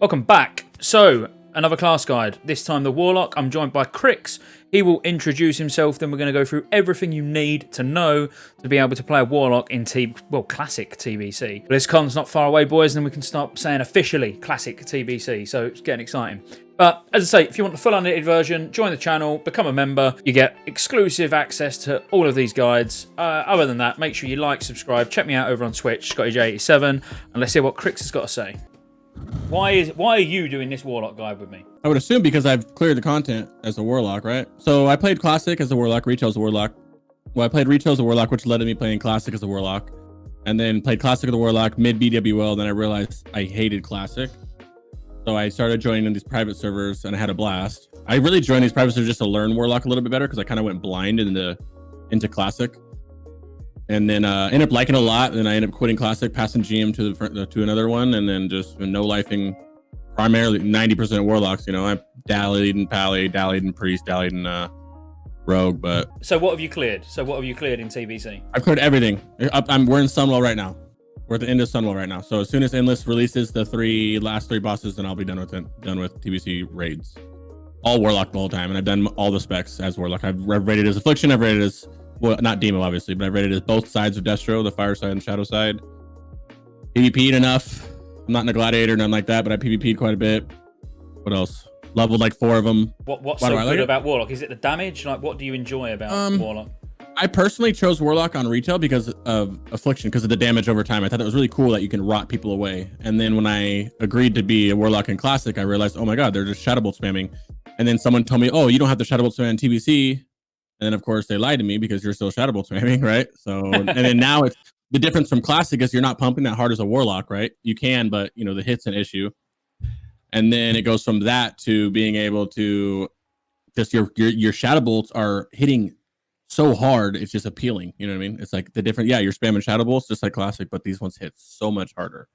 Welcome back. So, another class guide. This time the Warlock. I'm joined by Crix. He will introduce himself, then we're going to go through everything you need to know to be able to play a Warlock in Classic TBC. BlizzCon's not far away, boys, and then we can start saying officially Classic TBC, so it's getting exciting. But, as I say, if you want the full unedited version, join the channel, become a member. You get exclusive access to all of these guides. Other than that, make sure you like, subscribe, check me out over on Twitch, Scottejaye87, and let's hear what Crix has got to say. Why are you doing this Warlock guide with me? I would assume because I've cleared the content as a Warlock, right? So I played Classic as a Warlock, Retail as a Warlock. Well, I played Retail as a Warlock, which led to me playing Classic as a Warlock. And then played Classic as a Warlock, mid BWL, then I realized I hated Classic. So I started joining these private servers and I had a blast. I really joined these private servers just to learn Warlock a little bit better because I kind of went blind into Classic. And then ended up liking it a lot. And then I ended up quitting Classic, passing GM to another one, and then just no-lifing primarily 90% Warlocks. You know, I dallied in Pally, dallied in Priest, dallied in Rogue. But so what have you cleared? So what have you cleared in TBC? I've cleared everything. We're in Sunwell right now. We're at the end of Sunwell right now. So as soon as Endless releases the last three bosses, then I'll be done with TBC raids. All Warlock the whole time, and I've done all the specs as Warlock. I've rated as Affliction. I've rated as, well, not Demo obviously, but I've rated as both sides of Destro, the fire side and shadow side. PvP'd enough. I'm not in a gladiator, nothing like that, but I PvP'd quite a bit. What else? Leveled like 4 of them. What's so good about Warlock? Is it the damage? Like, what do you enjoy about Warlock? I personally chose Warlock on Retail because of Affliction, because of the damage over time. I thought that was really cool that you can rot people away. And then when I agreed to be a Warlock in Classic, I realized, oh my god, they're just Shadow Bolt spamming. And then someone told me, oh, you don't have the Shadow Bolt spam in TBC. And then of course they lied to me because you're still Shadow Bolt spamming, right? So, and then now it's the difference from Classic is you're not pumping that hard as a Warlock, right? You can, but you know, the hit's an issue. And then it goes from that to being able to just your Shadow Bolts are hitting so hard, it's just appealing. You know what I mean? It's like the different, yeah, you're spamming Shadow Bolts just like Classic, but these ones hit so much harder.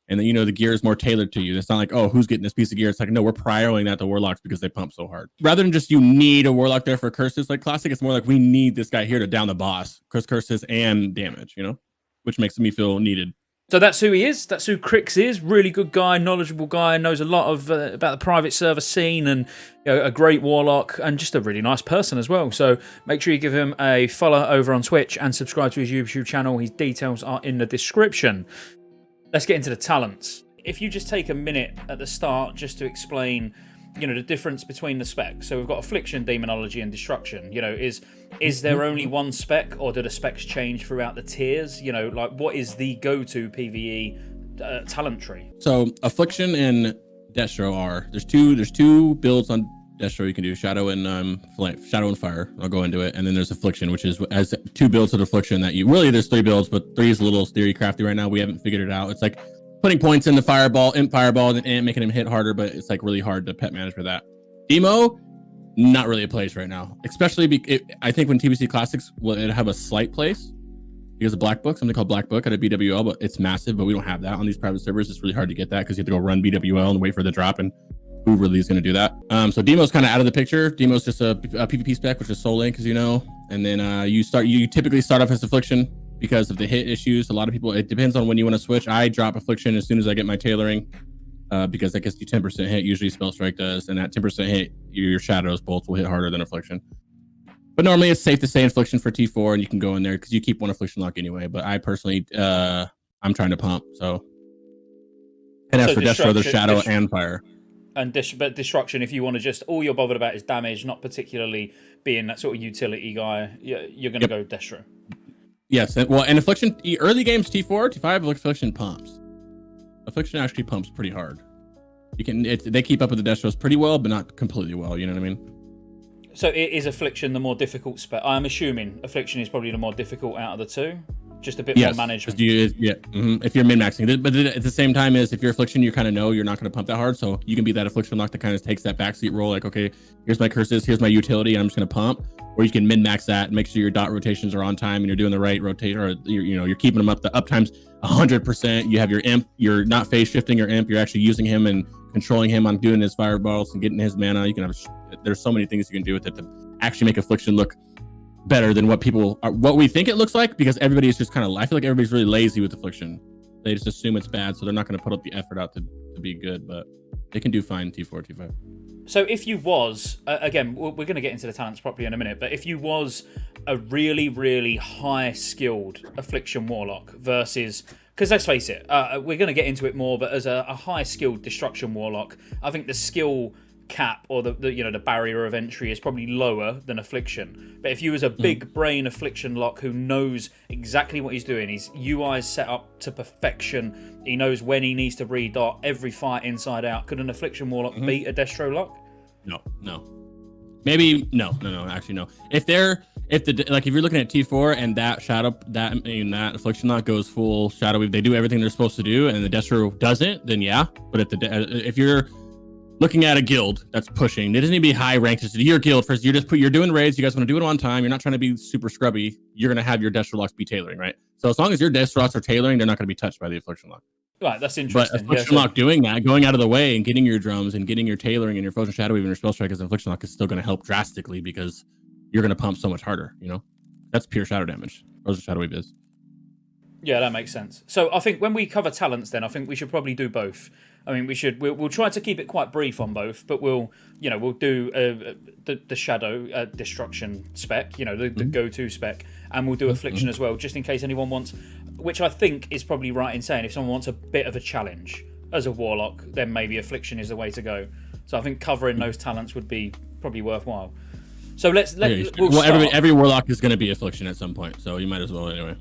And then, you know, the gear is more tailored to you. It's not like, oh, who's getting this piece of gear? It's like, no, we're prioring that to Warlocks because they pump so hard. Rather than just you need a Warlock there for curses like Classic, it's more like we need this guy here to down the boss, curses and damage, you know, which makes me feel needed. So that's who he is. That's who Crix is. Really good guy, knowledgeable guy, knows a lot of about the private server scene, and you know, a great Warlock, and just a really nice person as well. So make sure you give him a follow over on Twitch and subscribe to his YouTube channel. His details are in the description. Let's get into the talents. If you just take a minute at the start just to explain, you know, the difference between the specs. So we've got Affliction, Demonology, and Destruction. You know, is there only one spec, or do the specs change throughout the tiers? You know, like what is the go-to PvE talent tree? So Affliction and Destro are there's two builds on Destro you can do, Shadow and Fire. I'll go into it, and then there's Affliction, which is as two builds of Affliction that you really there's 3 builds, but 3 is a little theory crafty right now. We haven't figured it out. It's like putting points in the Imp Fireball and making him hit harder, but it's like really hard to pet manage for that. Demo, not really a place right now, especially I think when TBC Classics will have a slight place because of Black Book, something called Black Book at a BWL, but it's massive, but we don't have that on these private servers. It's really hard to get that because you have to go run BWL and wait for the drop, and who really is going to do that? So Demo's kind of out of the picture. Demo's just a PvP spec, which is Soul Link, as you know, and then you typically start off as Affliction because of the hit issues. A lot of people, it depends on when you want to switch. I drop Affliction as soon as I get my tailoring because that gets you 10% hit, usually Spell Strike does, and that 10% hit, your Shadows bolts will hit harder than Affliction. But normally it's safe to say Affliction for T4, and you can go in there because you keep one Affliction lock anyway. But I personally, I'm trying to pump, so. And as for Destro, there's Shadow and Fire. And but Destruction, if you want to just, all you're bothered about is damage, not particularly being that sort of utility guy, you're going to go Destro. Yes, well, and Affliction, early games T4, T5, Affliction pumps. Affliction actually pumps pretty hard. They keep up with the Destros pretty well, but not completely well, you know what I mean? So is Affliction the more difficult spec? I'm assuming Affliction is probably the more difficult out of the two. Just a bit more management. If you're min-maxing. But at the same time, if you're Affliction, you kind of know you're not going to pump that hard. So you can be that Affliction lock that kind of takes that backseat role. Like, okay, here's my curses, here's my utility, and I'm just going to pump. Or you can min-max that and make sure your dot rotations are on time and you're doing the right rotation, or you're keeping them up. The uptime's 100%. You have your imp. You're not phase shifting your imp. You're actually using him and controlling him on doing his fireballs and getting his mana. You can have. There's so many things you can do with it to actually make Affliction look better than what we think it looks like, because everybody is just kind of, I feel like everybody's really lazy with Affliction. They just assume it's bad, so they're not going to put up the effort out to be good, but they can do fine T4, T5. So if you was, again, we're going to get into the talents properly in a minute, but if you was a really, really high-skilled Affliction Warlock versus... Because let's face it, we're going to get into it more, but as a high-skilled Destruction Warlock, I think the skill cap or the barrier of entry is probably lower than Affliction. But if you was a big brain Affliction lock who knows exactly what he's doing, his UI is set up to perfection, he knows when he needs to redot every fight inside out, could an Affliction Warlock beat a Destro lock? No. Maybe actually no. If you're looking at T4 and that Affliction lock goes full Shadow Weave, they do everything they're supposed to do, and the Destro doesn't, then yeah. But if you're looking at a guild that's pushing, it doesn't need to be high ranked. Just your guild first. You're doing raids. You guys want to do it on time. You're not trying to be super scrubby. You're going to have your Destro locks be tailoring, right? So as long as your Destro locks are tailoring, they're not going to be touched by the Affliction lock. Right, that's interesting. But Affliction lock doing that, going out of the way and getting your drums and getting your tailoring and your Frozen Shadow Weave and your Spell Strike as an Affliction lock is still going to help drastically because you're going to pump so much harder. That's pure shadow damage. Frozen Shadow Weave is. Yeah, that makes sense. So I think when we cover talents, then I think we should probably do both. I mean, we'll try to keep it quite brief on both, but we'll do the shadow destruction spec, the go-to spec, and we'll do Affliction as well, just in case anyone wants. Which I think is probably right in saying if someone wants a bit of a challenge as a warlock, then maybe Affliction is the way to go. So I think covering those talents would be probably worthwhile. So every warlock is going to be Affliction at some point, so you might as well anyway.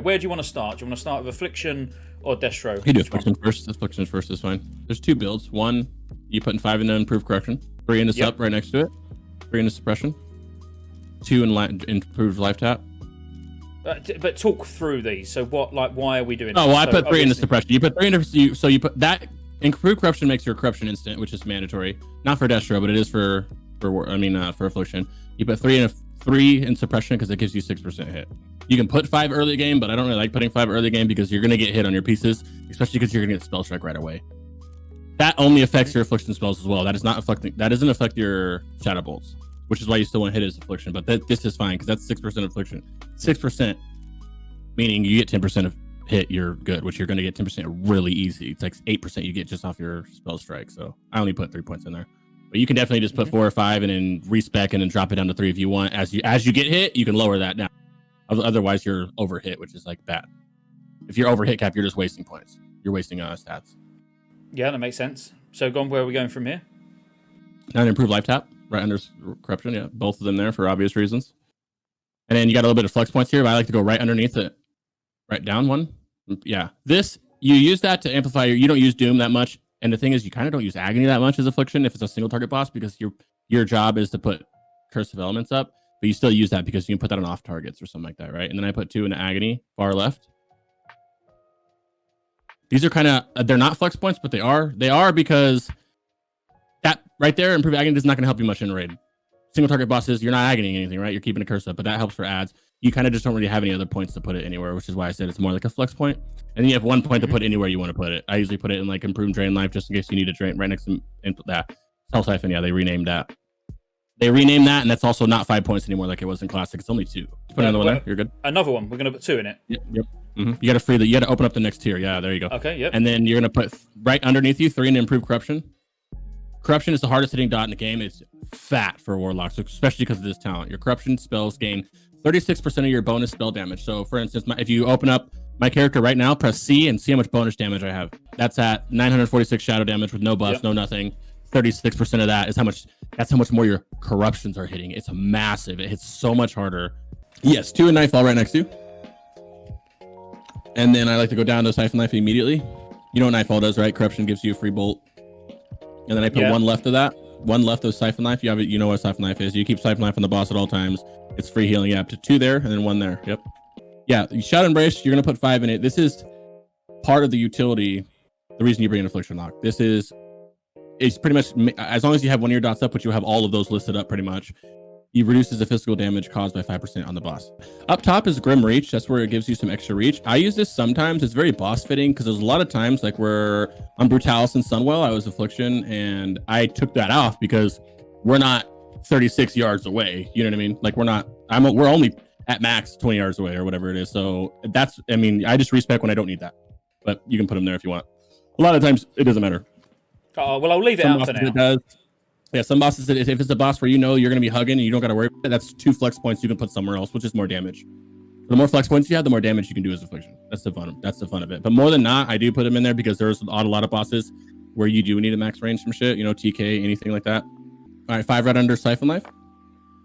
Where do you want to start? Do you want to start with Affliction or Destro? You do Affliction first. Affliction first is fine. There's two builds. One, you putting 5 into Improved Corruption, 3 into Sup right next to it, 3 into Suppression, 2 in Improved Life Tap. But talk through these. So why are we doing? Oh, well, I put 3 into Suppression. You put 3 into so you put that. Improved Corruption makes your Corruption instant, which is mandatory. Not for Destro, but it is for Affliction. You put 3 in Suppression because it gives you 6% hit. You can put 5 early game, but I don't really like putting 5 early game because you're going to get hit on your pieces, especially because you're going to get Spell Strike right away. That only affects your Affliction spells as well. That doesn't affect your Shadow Bolts, which is why you still want to hit his Affliction. But this is fine because that's 6% Affliction. 6%, meaning you get 10% of hit, you're good, which you're going to get 10% really easy. It's like 8% you get just off your Spell Strike. So I only put 3 points in there. But you can definitely just put 4 or 5 and then respec and then drop it down to 3 if you want. As you get hit, you can lower that down. Otherwise, you're over hit, which is like bad. If you're over hit cap, you're just wasting points. You're wasting stats. Yeah, that makes sense. So, where are we going from here? Now, Improved Life Tap, right under Corruption. Yeah, both of them there for obvious reasons. And then you got a little bit of flex points here, but I like to go right underneath it. Right down one. Yeah. This, you use that to amplify you don't use Doom that much. And the thing is, you kind of don't use Agony that much as Affliction if it's a single target boss because your job is to put Curse of Elements up. But you still use that because you can put that on off targets or something like that, right? And then I put 2 into Agony, far left. These are kind of, they're not flex points, but they are. They are because that right there, Improved Agony is not going to help you much in raid. Single target bosses, you're not agonying anything, right? You're keeping a curse up, but that helps for ads. You kind of just don't really have any other points to put it anywhere, which is why I said it's more like a flex point. And then you have 1 point to put anywhere you want to put it. I usually put it in like Improved Drain Life just in case you need a drain right next to that. Spell Siphon, yeah, they renamed that. They renamed that, and that's also not 5 points anymore like it was in Classic. It's only 2. Put another one there. You're good. Another one. We're going to put 2 in it. Yep. Mm-hmm. You got to open up the next tier. Yeah, there you go. Okay, yep. And then you're going to put right underneath you 3 in Improved Corruption. Corruption is the hardest hitting dot in the game. It's fat for Warlocks, especially because of this talent. Your Corruption spells gain 36% of your bonus spell damage. So, for instance, if you open up my character right now, press C and see how much bonus damage I have. That's at 946 shadow damage with no buffs, no nothing. 36% of that is that's how much more your corruptions are hitting. It's massive. It hits so much harder. Yes, 2 in Nightfall right next to you. And then I like to go down to Siphon Life immediately. You know what Nightfall does, right? Corruption gives you a free bolt. And then I put 1 left of that. 1 left of Siphon Life. You know what Siphon Life is. You keep Siphon Life on the boss at all times. It's free healing. Yeah, up to 2 there and then 1 there. Yep. Yeah, Shadow Embrace, you're going to put 5 in it. This is part of the utility, the reason you bring an Affliction lock. It's pretty much, as long as you have 1 of your dots up, which you have all of those listed up pretty much, it reduces the physical damage caused by 5% on the boss. Up top is Grim Reach. That's where it gives you some extra reach. I use this sometimes. It's very boss fitting because there's a lot of times like where on Brutalis and Sunwell, I was Affliction and I took that off because we're not 36 yards away. You know what I mean? Like we're only at max 20 yards away or whatever it is. So I just respec when I don't need that. but you can put them there if you want. A lot of times it doesn't matter. Oh, well, I'll leave it out for now. It does. Yeah, some bosses, if it's a boss where you know you're going to be hugging and you don't got to worry about it, that's 2 flex points you can put somewhere else, which is more damage. The more flex points you have, the more damage you can do as Affliction. That's the fun of it. But more than not, I do put them in there because there's a lot of bosses where you do need a max range from shit, TK, anything like that. All right, 5 right under Siphon Life.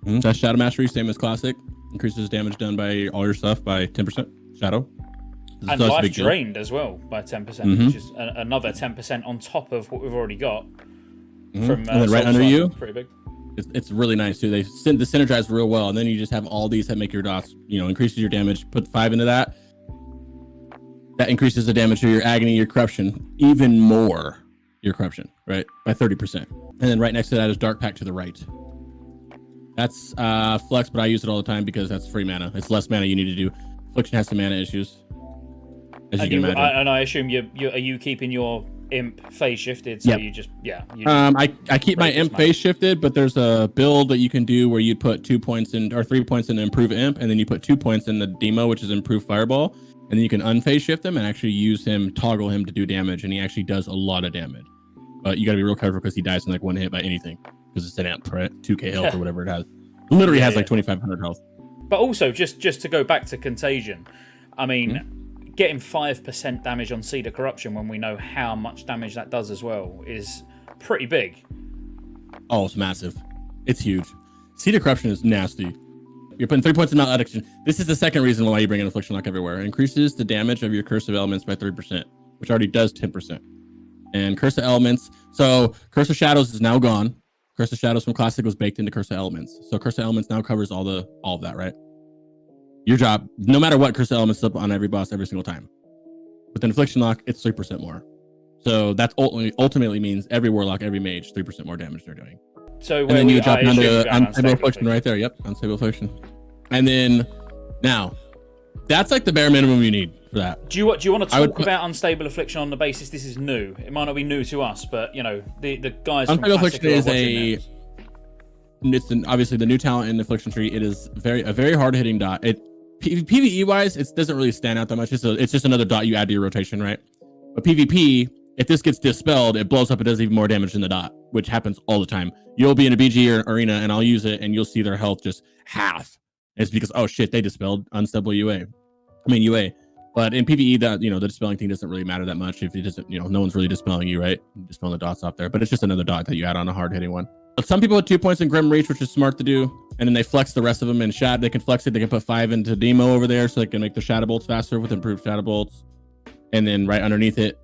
That's Shadow Mastery, same as Classic. Increases damage done by all your stuff by 10%. Shadow. And life drained as well by 10%, which is another 10% on top of what we've already got. From, and then right under you, pretty big. It's really nice too. They synergize real well, and then you just have all these that make your dots, increases your damage. Put 5 into that. That increases the damage to your agony, your corruption, even more. Your corruption, right, by 30%. And then right next to that is Dark Pact to the right. That's flex, but I use it all the time because that's free mana. It's less mana you need to do. Affliction has some mana issues, as you can imagine. And I assume are you keeping your imp phase shifted? So you just I keep my imp phase shifted, but there's a build that you can do where you put 2 points in or 3 points in improve imp, and then you put 2 points in the demo, which is improve fireball, and then you can unphase shift him and actually use him, toggle him to do damage, and he actually does a lot of damage. But you got to be real careful because he dies in like 1 hit by anything because it's an amp, right? 2k health or whatever it has. It literally has like 2,500 health. But also, just to go back to Contagion, I mean, getting 5% damage on Cedar Corruption when we know how much damage that does as well is pretty big. Oh, it's massive. It's huge. Cedar Corruption is nasty. You're putting 3 points in Malediction. This is the second reason why you bring in Affliction Lock everywhere. It increases the damage of your Curse of Elements by 3%, which already does 10%. And Curse of Elements. So Curse of Shadows is now gone. Curse of Shadows from Classic was baked into Curse of Elements. So Curse of Elements now covers all of that, right? Your job, no matter what, Curse of Elements is up on every boss every single time. With an Affliction Lock, it's 3% more. So that ultimately means every Warlock, every Mage, 3% more damage they're doing. So and then you drop down to Unstable Affliction right there. Yep, Unstable Affliction. And then now, that's like the bare minimum you need for that. Do you want to talk about Unstable Affliction on the basis this is new? It might not be new to us, but the guys from Unstable Classic Affliction is obviously the new talent in the Affliction tree. It is a very hard hitting dot. PvE wise, it doesn't really stand out that much. It's just another dot you add to your rotation, right? But PvP, if this gets dispelled, it blows up. It does even more damage than the dot, which happens all the time. You'll be in a BG or arena, and I'll use it, and you'll see their health just half. It's because, oh shit, they dispelled Unstable UA. But in PvE, the dispelling thing doesn't really matter that much. If it doesn't, no one's really dispelling you, right? Dispelling the dots off there, but it's just another dot that you add on a hard hitting one. But some people have 2 points in Grim Reach, which is smart to do, and then they flex the rest of them in Shad. They can flex it. They can put 5 into Demo over there, so they can make the Shadow Bolts faster with improved Shadow Bolts. And then right underneath it,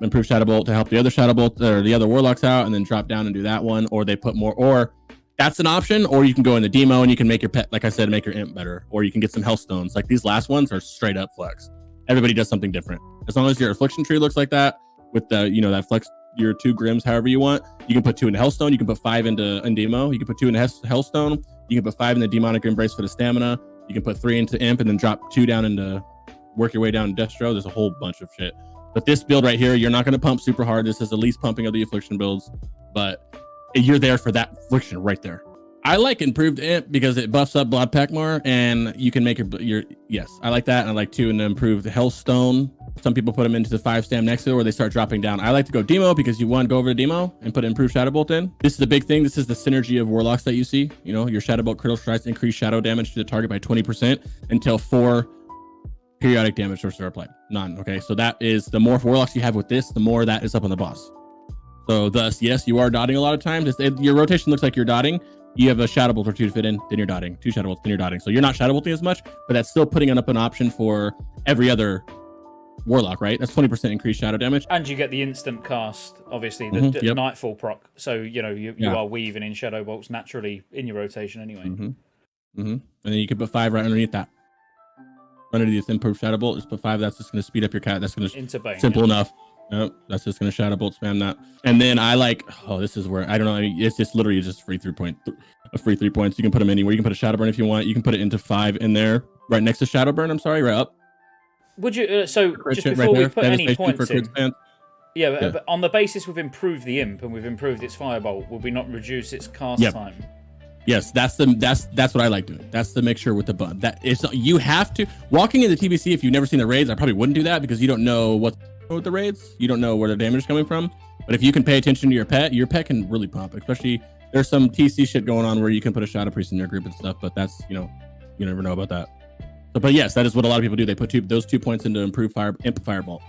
improved Shadow Bolt to help the other Shadow Bolt or the other Warlocks out, and then drop down and do that one. Or they put more, or that's an option. Or you can go in the Demo and you can make your pet, like I said, make your imp better. Or you can get some Health Stones. Like these last ones are straight up flex. Everybody does something different. As long as your Affliction tree looks like that, with the that flex your 2 Grims however you want. You can put 2 into Hellstone. You can put 5 into Demo. You can put 2 into Hellstone. You can put 5 in the Demonic Embrace for the stamina. You can put 3 into Imp and then drop 2 down into work your way down to Destro. There's a whole bunch of shit. But this build right here, you're not going to pump super hard. This is the least pumping of the Affliction builds, but you're there for that Affliction right there. I like improved Imp because it buffs up Blood Pack more, and you can make your yes, I like that. And I like 2 and improved Hellstone. Some people put them into the 5 stam next to it where they start dropping down. I like to go Demo because you want to go over to Demo and put improved Shadow Bolt in. This is the big thing. This is the synergy of Warlocks that you see. Your Shadow Bolt critical strikes increase shadow damage to the target by 20% until 4 periodic damage sources are applied. None. Okay, so that is the more Warlocks you have with this, the more that is up on the boss. So thus, yes, you are dotting a lot of times. Your rotation looks like you're dotting. You have a Shadow Bolt or 2 to fit in, then you're dotting. 2 Shadow Bolts, then you're dotting. So you're not Shadow Bolting as much, but that's still putting up an option for every other Warlock, right? That's 20% increased shadow damage. And you get the instant cast, obviously, the Nightfall proc. So, you are weaving in Shadow Bolts naturally in your rotation anyway. And then you can put 5 right underneath that. Underneath improved Shadow Bolt, just put 5. That's just going to speed up your cat. That's going to simple enough. Nope, that's just going to Shadow Bolt spam that. And then I like, this is where, I don't know, it's just literally just free 3 points. You can put them anywhere. You can put a Shadow Burn if you want. You can put it into 5 in there, right next to Shadow Burn. I'm sorry, right up. Would you, so just before right we put any points in, but on the basis we've improved the Imp and we've improved its Firebolt, will we not reduce its cast time? Yes, that's what I like doing. That's the mixture with the bun. That is, you have to walking into TBC. If you've never seen the raids, I probably wouldn't do that because you don't know what's with the raids. You don't know where the damage is coming from. But if you can pay attention to your pet can really pump. Especially there's some TC shit going on where you can put a shadow priest in your group and stuff. But that's you never know about that. So, but yes, that is what a lot of people do. They put those 2 points into improve imp fireball,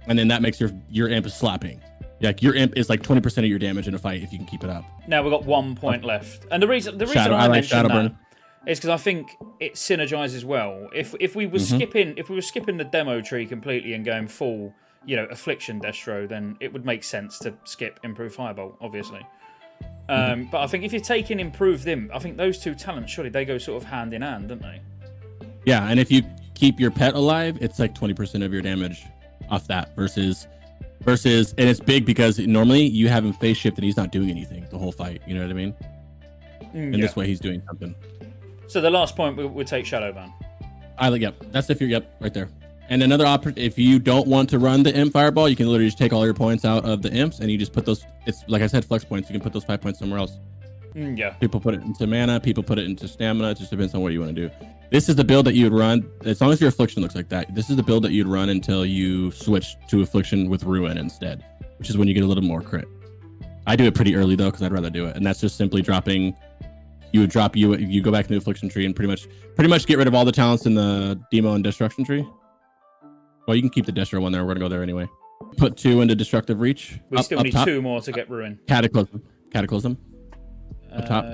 and then that makes your imp slapping. Like your imp is like 20% of your damage in a fight if you can keep it up. Now we've got 1 point left, and the reason I mentioned that is because I think it synergizes well. If we were skipping the demo tree completely and going full, Affliction Destro, then it would make sense to skip Improve Firebolt, obviously. But I think if you're taking Improved Imp, I think those two talents, surely they go sort of hand in hand, don't they? Yeah, and if you keep your pet alive, it's like 20% of your damage off that versus, and it's big because normally you have him face shift and he's not doing anything the whole fight. You know what I mean? And this way he's doing something. So the last point would take Shadowban. Yep. That's if you're right there. And another option, if you don't want to run the imp fireball, you can literally just take all your points out of the imps and you just put those. It's like I said, flex points. You can put those 5 points somewhere else. Yeah. People put it into mana. People put it into stamina. It just depends on what you want to do. This is the build that you would run as long as your affliction looks like that. This is the build that you'd run until you switch to affliction with ruin instead, which is when you get a little more crit. I do it pretty early though because I'd rather do it, and that's just simply dropping. You would drop you go back into the affliction tree and pretty much get rid of all the talents in the demo and destruction tree. Well, you can keep the destro one there. We're gonna go there anyway. Put 2 into destructive reach. We still need top. 2 more to get ruin. Cataclysm. Up top.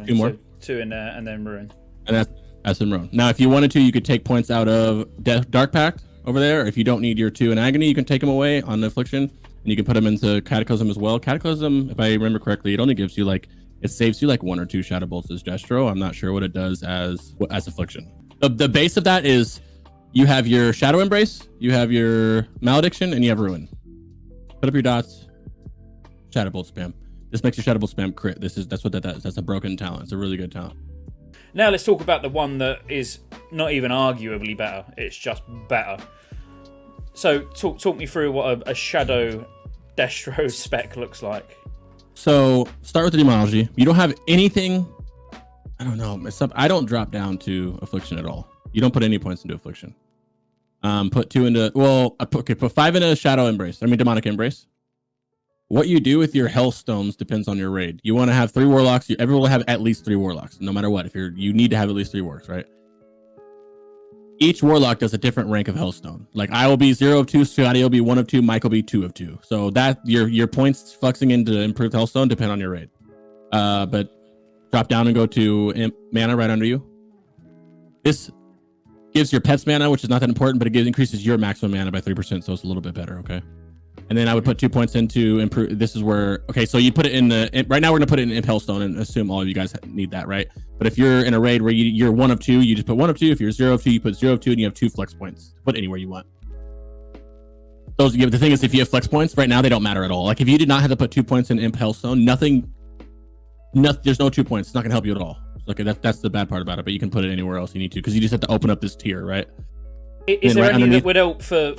2 more. So 2 in there and then ruin. And that's in ruin. Now, if you wanted to, you could take points out of Dark Pact over there. If you don't need your 2 in agony, you can take them away on the affliction, and you can put them into Cataclysm as well. Cataclysm, if I remember correctly, it only gives you it saves you 1 or 2 shadow bolts as destro. I'm not sure what it does as affliction. The base of that is you have your shadow embrace, you have your malediction, and you have ruin. Put up your dots. Shadow bolt spam. This makes your shadow bolt spam crit. That's what that does. That's a broken talent. It's a really good talent. Now let's talk about the one that is not even arguably better. It's just better. So talk me through what a shadow destro spec looks like. So start with the Demonology. You don't have anything. I don't know. I don't drop down to affliction at all. You don't put any points into affliction. Put 2 into put 5 into shadow embrace. Demonic embrace. What you do with your Hellstones depends on your raid. You want to have 3 warlocks. Everyone will have at least 3 warlocks, no matter what. If you need to have at least 3 warlocks, right? Each warlock does a different rank of Hellstone. Like I will be 0 of 2, Scottejaye will be 1 of 2, Mike will be 2 of 2. So that your points flexing into improved Hellstone depend on your raid. But drop down and go to imp mana right under you. This gives your pets mana, which is not that important, but it increases your maximum mana by 3%, so it's a little bit better. Okay. And then I would put 2 points into improve. This is where, okay, so you put it in right now we're going to put it in Imp Hellstone and assume all of you guys need that, right? But if you're in a raid where you're 1 of 2, you just put 1 of 2. If you're 0 of 2, you put 0 of 2 and you have 2 flex points. Put anywhere you want. The thing is, if you have flex points, right now they don't matter at all. Like if you did not have to put 2 points in Imp Hellstone, there's no 2 points. It's not going to help you at all. Okay, that's the bad part about it, but you can put it anywhere else you need to because you just have to open up this tier, right? Is there any that would help for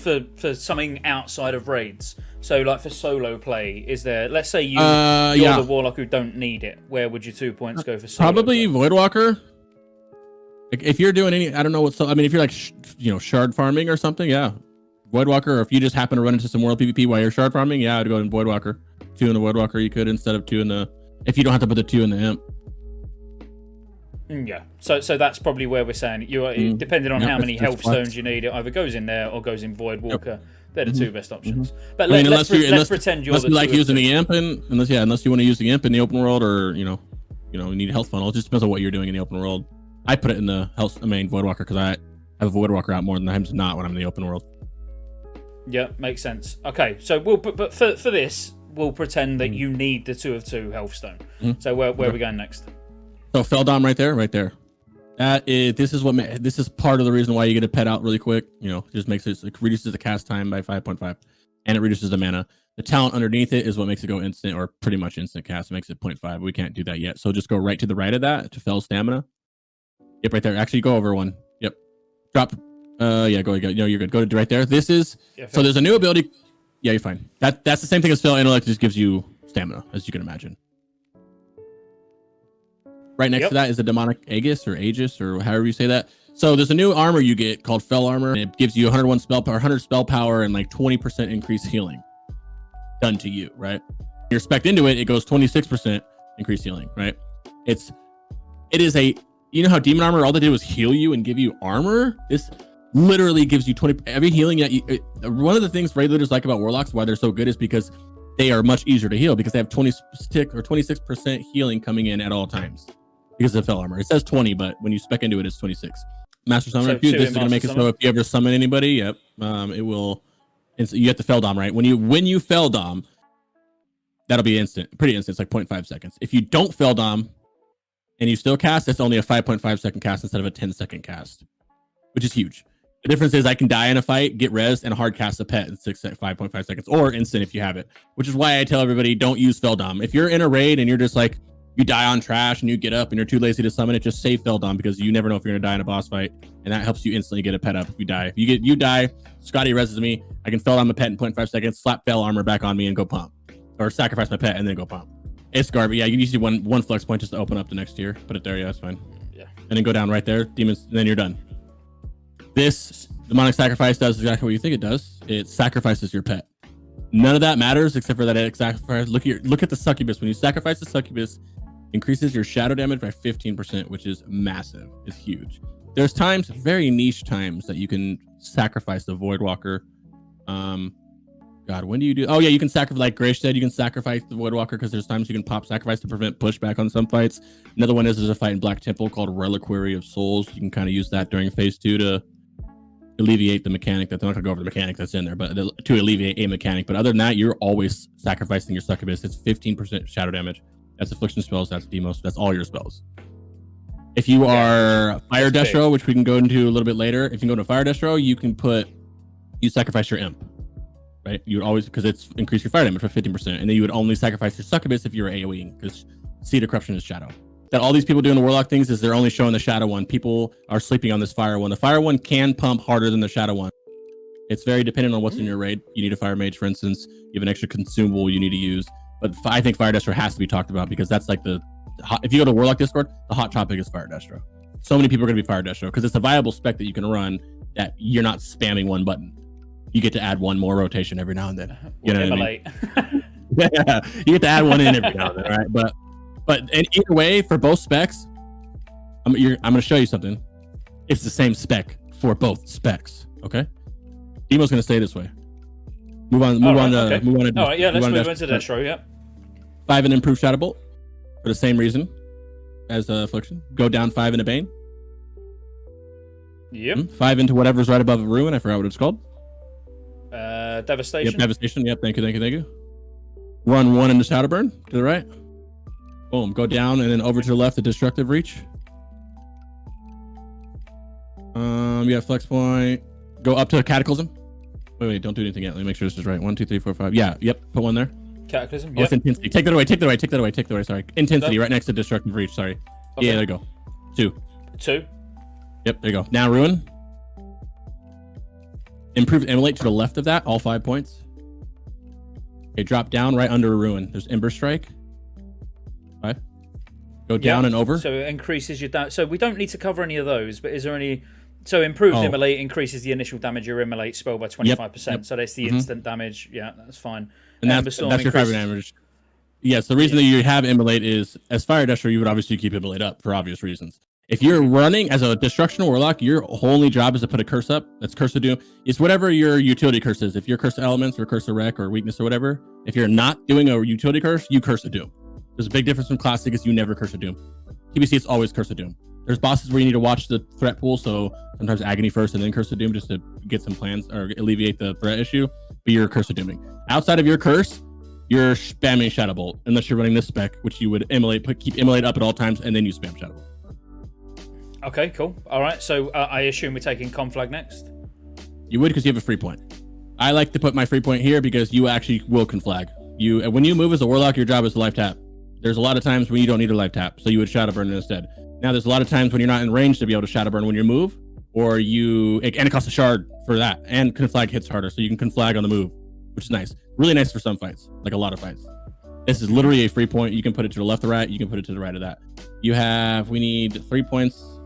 something outside of raids? So, like for solo play, is there? Let's say you're the warlock who don't need it. Where would your 2 points go for solo? Probably play? Voidwalker. Like if you're doing I don't know what. If you're shard farming or something, yeah, Voidwalker. Or if you just happen to run into some world PvP while you're shard farming, yeah, I'd go in Voidwalker. 2 in the Voidwalker you could instead of 2 in the. If you don't have to put the 2 in the imp. Yeah, so that's probably where we're saying depending on how many health stones you need, it either goes in there or goes in Voidwalker. Yep. They're the 2 best options. But let's pretend you're unless you like using the imp, and unless you want to use the imp in the open world, or you need a health funnel. It just depends on what you're doing in the open world. I put it in the main Voidwalker because I have a Voidwalker out more than times not when I'm in the open world. Yeah, makes sense. Okay, so but for this, we'll pretend that you need the 2 of 2 health stone. So where are we going next? So Feldom right there. This is part of the reason why you get a pet out really quick. Just makes it reduces the cast time by 5.5, and it reduces the mana. The talent underneath it is what makes it go instant or pretty much instant cast. It makes it 0.5. We can't do that yet. So just go right to the right of that to Fell stamina. Yep, right there. Actually, go over one. Yep. Drop. Yeah, go. No, you're good. Go to right there. This is so there's a new ability. Yeah, you're fine. That's the same thing as Fell Intellect. Just gives you stamina, as you can imagine. Right next to that is the demonic Aegis or however you say that. So there's a new armor you get called Fell Armor. And it gives you 101 spell power, 100 spell power, and like 20% increased healing done to you, right? You're spec'd into it, it goes 26% increased healing, right? It is a, you know how demon armor, all they did was heal you and give you armor? This literally gives you 20, every healing that you, one of the things regulators like about warlocks, why they're so good, is because they are much easier to heal because they have 26% healing coming in at all times because of Fell Armor. It says 20, but when you spec into it, it's 26. Master Summoner, so this is going to make it so if you ever summon anybody, it will, you have to Fell Dom, right? When you Fell Dom, that'll be instant, pretty instant. It's like 0.5 seconds. If you don't Fell Dom and you still cast, it's only a 5.5 second cast instead of a 10-second cast, which is huge. The difference is I can die in a fight, get res, and hard cast a pet in 5.5 seconds, or instant if you have it, which is why I tell everybody don't use Fell Dom. If you're in a raid and you're just like, you die on trash and you get up and you're too lazy to summon it, just save Fell Dom because you never know if you're going to die in a boss fight, and that helps you instantly get a pet up if you die. If you die, Scotty reses me, I can Fell Dom a pet in 0.5 seconds, slap Fell Armor back on me and go pump. Or sacrifice my pet and then go pump. It's garbage. Yeah, you usually one flex point just to open up the next tier. Put it there, yeah, that's fine. Yeah. And then go down right there, demons, and then you're done. This demonic sacrifice does exactly what you think it does. It sacrifices your pet. None of that matters except for that it sacrifices. Look at the succubus. When you sacrifice the succubus, increases your shadow damage by 15%, which is massive. It's huge. There's times, very niche times, that you can sacrifice the Voidwalker. God, when do you do? Oh yeah, you can sacrifice, like Grace said, you can sacrifice the Voidwalker because there's times you can pop sacrifice to prevent pushback on some fights. Another one is there's a fight in Black Temple called Reliquary of Souls. You can kind of use that during phase 2 to alleviate the mechanic. That's, I'm not gonna go over the mechanic that's in there, but to alleviate a mechanic. But other than that, you're always sacrificing your succubus. It's 15% shadow damage. That's affliction spells. That's demos. That's all your spells. If you are Fire Destro, which we can go into a little bit later, if you go to Fire Destro, you sacrifice your imp. Right, you would always, because it's increased your fire damage for 15%, and then you would only sacrifice your succubus if you were AoEing, because Seed of Corruption is shadow. That all these people doing the warlock things is they're only showing the shadow one. People are sleeping on this fire one. The fire one can pump harder than the shadow one. It's very dependent on what's in your raid. You need a fire mage, for instance. You have an extra consumable you need to use, but I think Fire Destro has to be talked about because that's like if you go to Warlock Discord, the hot topic is Fire Destro. So many people are going to be Fire Destro because it's a viable spec that you can run that you're not spamming one button. You get to add one more rotation every now and then. You know what I mean? Yeah, you get to add one in every now and then, right? But either way, for both specs, I'm going to show you something. It's the same spec for both specs. Okay. Demo's going to stay this way. Move on. All right, yeah, let's move into Destro. Yep. 5 and improved Shadow Bolt for the same reason as Affliction. Go down 5 in a Bane. Yep. 5 into whatever's right above a Ruin. I forgot what it's called. Devastation. Yep, Devastation. Yep, thank you. Run 1 into Shadowburn to the right. Boom. Go down and then over to the left, the Destructive Reach. You have Flex Point. Go up to Cataclysm. Wait, don't do anything yet. Let me make sure this is right. 1, 2, 3, 4, 5. Yeah, yep. Put 1 there. Cataclysm. Yep. Intensity. Take that away. Sorry. Intensity right next to Destructive Reach. Sorry. Okay. Yeah, there you go. 2. Yep, there you go. Now Ruin. Improved Immolate to the left of that, all 5 points. Okay, drop down right under a Ruin. There's Ember Strike. 5. Go down and over. So it increases your damage. So we don't need to cover any of those, but is there any... So improved Immolate increases the initial damage of your Immolate spell by 25%. Yep. So that's the instant damage. Yeah, that's fine. And that's your fire damage. Yes, the reason that you have Immolate is, as Fire Destro, you would obviously keep Immolate up for obvious reasons. If you're running as a Destruction Warlock, your only job is to put a curse up. That's Curse of Doom. It's whatever your utility curse is. If you're Curse of Elements or Curse of Wreck or Weakness or whatever, if you're not doing a utility curse, you Curse of Doom. There's a big difference from Classic is you never Curse of Doom. TBC, it's always Curse of Doom. There's bosses where you need to watch the threat pool, so sometimes Agony first and then Curse of Doom just to get some plans or alleviate the threat issue, but you're Curse of Dooming. Outside of your curse, you're spamming Shadow Bolt, unless you're running this spec, which you would keep Immolate up at all times, and then you spam Shadow Bolt. Okay, cool. All right, so I assume we're taking Conflag next? You would, because you have a free point. I like to put my free point here because you actually will conflag. When you move as a Warlock, your job is to life tap. There's a lot of times when you don't need a life tap, so you would Shadowburn instead. Now, there's a lot of times when you're not in range to be able to Shadowburn when you move, and it costs a shard for that, and conflag hits harder, so you can conflag on the move, which is nice. Really nice for some fights, like a lot of fights. This is literally a free point. You can put it to the left or right. You can put it to the right of that. We need 3 points.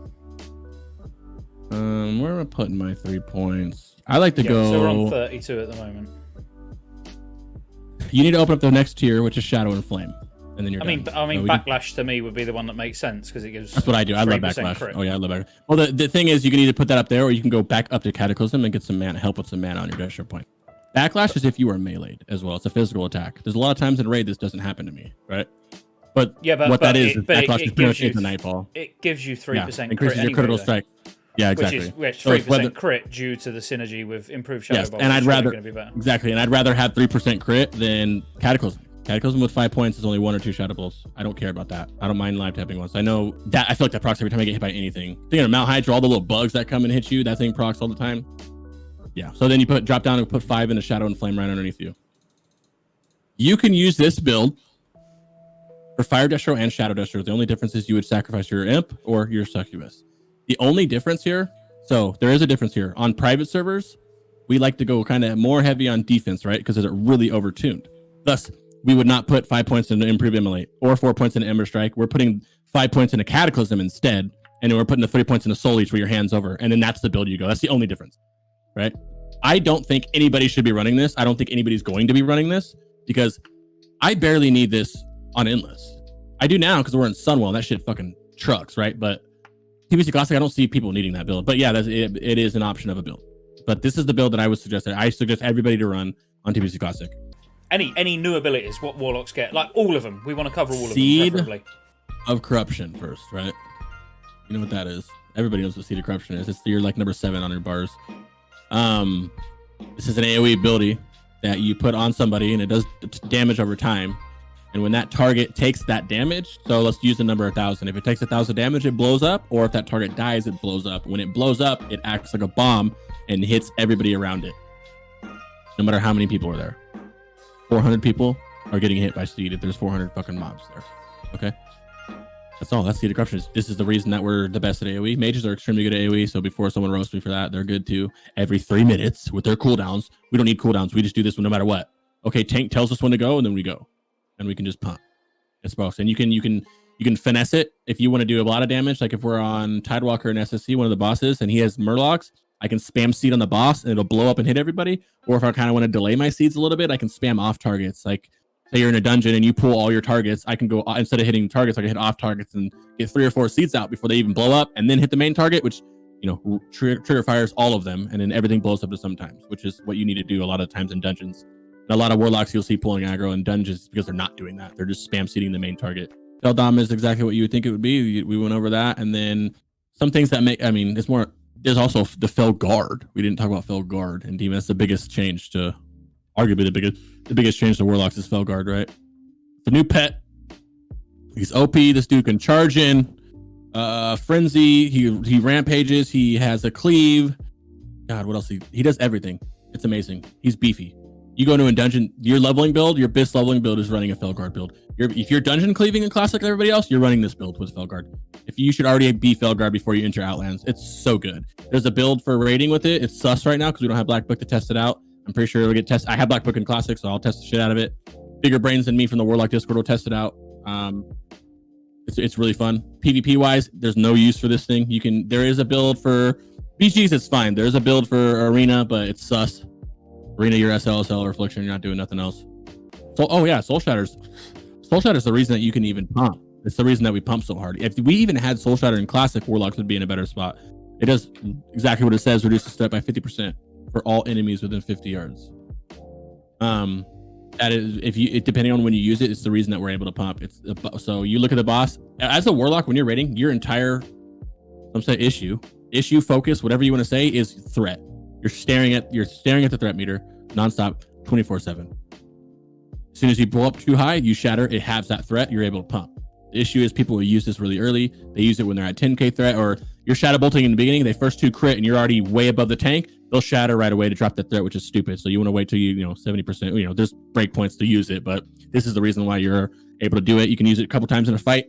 Where am I putting my 3 points? I like to go. So we're on 32 at the moment. You need to open up the next tier, which is Shadow and Flame. And then you're done. I mean, Backlash to me would be the one that makes sense because it gives. That's what I do. I love Backlash. Crit. Oh yeah, I love Backlash. Well, the thing is, you can either put that up there, or you can go back up to Cataclysm and get some mana, help with some mana on your gesture point. Backlash is if you are meleeed as well. It's a physical attack. There's a lot of times in raid this doesn't happen to me, right? But that is Backlash is pretty much the Nightfall. It gives you 3% increases your critical strike. Yeah, exactly. Which is 3% crit due to the synergy with improved Shadow Ball. And I'd rather be better. Exactly, and I'd rather have 3% crit than Cataclysm. Cataclysm with 5 points is only 1 or 2 Shadow Balls. I don't care about that. I don't mind live tapping once. I know that I feel like that procs every time I get hit by anything. Thinking of Mount Hydra, all the little bugs that come and hit you, that thing procs all the time. Yeah. So then you drop down and put 5 in a Shadow and Flame right underneath you. You can use this build for Fire Destro and Shadow Destro. The only difference is you would sacrifice your Imp or your Succubus. The only difference here, so there is a difference here. On private servers, we like to go kind of more heavy on defense, right? Because they're really overtuned. Thus, we would not put 5 points into Improve Immolate or 4 points into Ember Strike. We're putting 5 points into Cataclysm instead, and then we're putting the 3 points into Soul Leech where your hand's over, and then that's the build you go. That's the only difference, right? I don't think anybody should be running this. I don't think anybody's going to be running this because I barely need this on Endless. I do now because we're in Sunwell, and that shit fucking trucks, right? But TBC Classic, I don't see people needing that build. But yeah, it is an option of a build. But this is the build that I would suggest. I suggest everybody to run on TBC Classic. Any new abilities, what Warlocks get? Like all of them. We want to cover all of them, preferably. Of Corruption first, right? You know what that is. Everybody knows what Seed of Corruption is. It's your like number 7 on your bars. This is an AoE ability that you put on somebody and it does damage over time. And when that target takes that damage, so let's use the number 1,000. If it takes 1,000 damage, it blows up. Or if that target dies, it blows up. When it blows up, it acts like a bomb and hits everybody around it. No matter how many people are there. 400 people are getting hit by Seed if there's 400 fucking mobs there. Okay? That's all. That's Seed of Corruption. This is the reason that we're the best at AoE. Mages are extremely good at AoE, so before someone roasts me for that, they're good too. Every 3 minutes with their cooldowns. We don't need cooldowns. We just do this no matter what. Okay, tank tells us when to go, and then we go. And we can just pump. It's both. And you can finesse it if you want to do a lot of damage. Like if we're on Tidewalker and SSC, one of the bosses, and he has Murlocs, I can spam Seed on the boss and it'll blow up and hit everybody. Or if I kind of want to delay my seeds a little bit, I can spam off targets. Like say you're in a dungeon and you pull all your targets, I can go instead of hitting targets, I can hit off targets and get 3 or 4 seeds out before they even blow up, and then hit the main target, which trigger fires all of them, and then everything blows up to sometimes, which is what you need to do a lot of times in dungeons. And a lot of Warlocks you'll see pulling aggro in dungeons because they're not doing that. They're just spam seeding the main target. Feldom is exactly what you would think it would be. We went over that, and then some things that it's more. There's also the Fel Guard. We didn't talk about Fel Guard and Demon. That's the biggest change to, arguably the biggest change to Warlocks is Fel Guard, right? The new pet. He's OP. This dude can charge in. Frenzy. He rampages. He has a cleave. God, what else? He does everything. It's amazing. He's beefy. You go into a dungeon, your leveling build, your BIS leveling build is running a Felguard build. If you're dungeon cleaving in Classic like everybody else, you're running this build with Felguard. If you should already be Felguard before you enter Outlands, it's so good. There's a build for raiding with it. It's sus right now because we don't have Black Book to test it out. I'm pretty sure it'll get tested. I have Black Book in Classic, so I'll test the shit out of it. Bigger brains than me from the Warlock Discord will test it out. It's really fun. PvP wise, there's no use for this thing. There is a build for BGs, it's fine. There's a build for Arena, but it's sus. Arena, your SLSL or Affliction, you're not doing nothing else. So, Soul Shatter's. Soul Shatter's the reason that you can even pump. It's the reason that we pump so hard. If we even had Soul Shatter in Classic, Warlocks would be in a better spot. It does exactly what it says, reduce the step by 50% for all enemies within 50 yards. That is, depending on when you use it, it's the reason that we're able to pump. So you look at the boss as a Warlock when you're raiding, your entire, issue, focus, whatever you want to say, is threat. You're staring at the threat meter nonstop, 24/7. As soon as you blow up too high, you shatter. It halves that threat. You're able to pump. The issue is people will use this really early. They use it when they're at 10k threat, or you're shadow bolting in the beginning. They first 2 crit, and you're already way above the tank. They'll shatter right away to drop that threat, which is stupid. So you want to wait till 70%. There's breakpoints to use it, but this is the reason why you're able to do it. You can use it a couple times in a fight.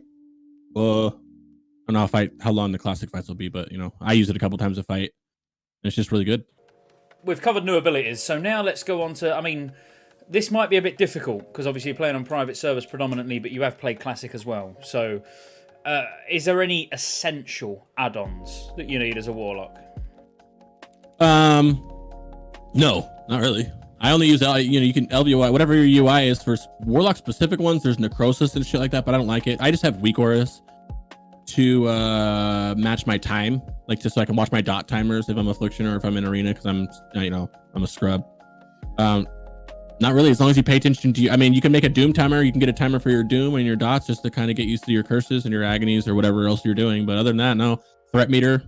I don't know how long the Classic fights will be, but I use it a couple times a fight, and it's just really good. We've covered new abilities, so now let's go on to, this might be a bit difficult because obviously you're playing on private servers predominantly, but you have played Classic as well. So, is there any essential add-ons that you need as a Warlock? No, not really. I only use, you can LVUI, whatever your UI is for Warlock specific ones. There's necrosis and shit like that, but I don't like it. I just have weak auras to match my time, like just so I can watch my dot timers if I'm Affliction or if I'm in arena, because I'm a scrub. Not really, as long as you pay attention to you. I mean, you can make a doom timer. You can get a timer for your doom and your dots just to kind of get used to your curses and your agonies or whatever else you're doing. But other than that, no. Threat meter.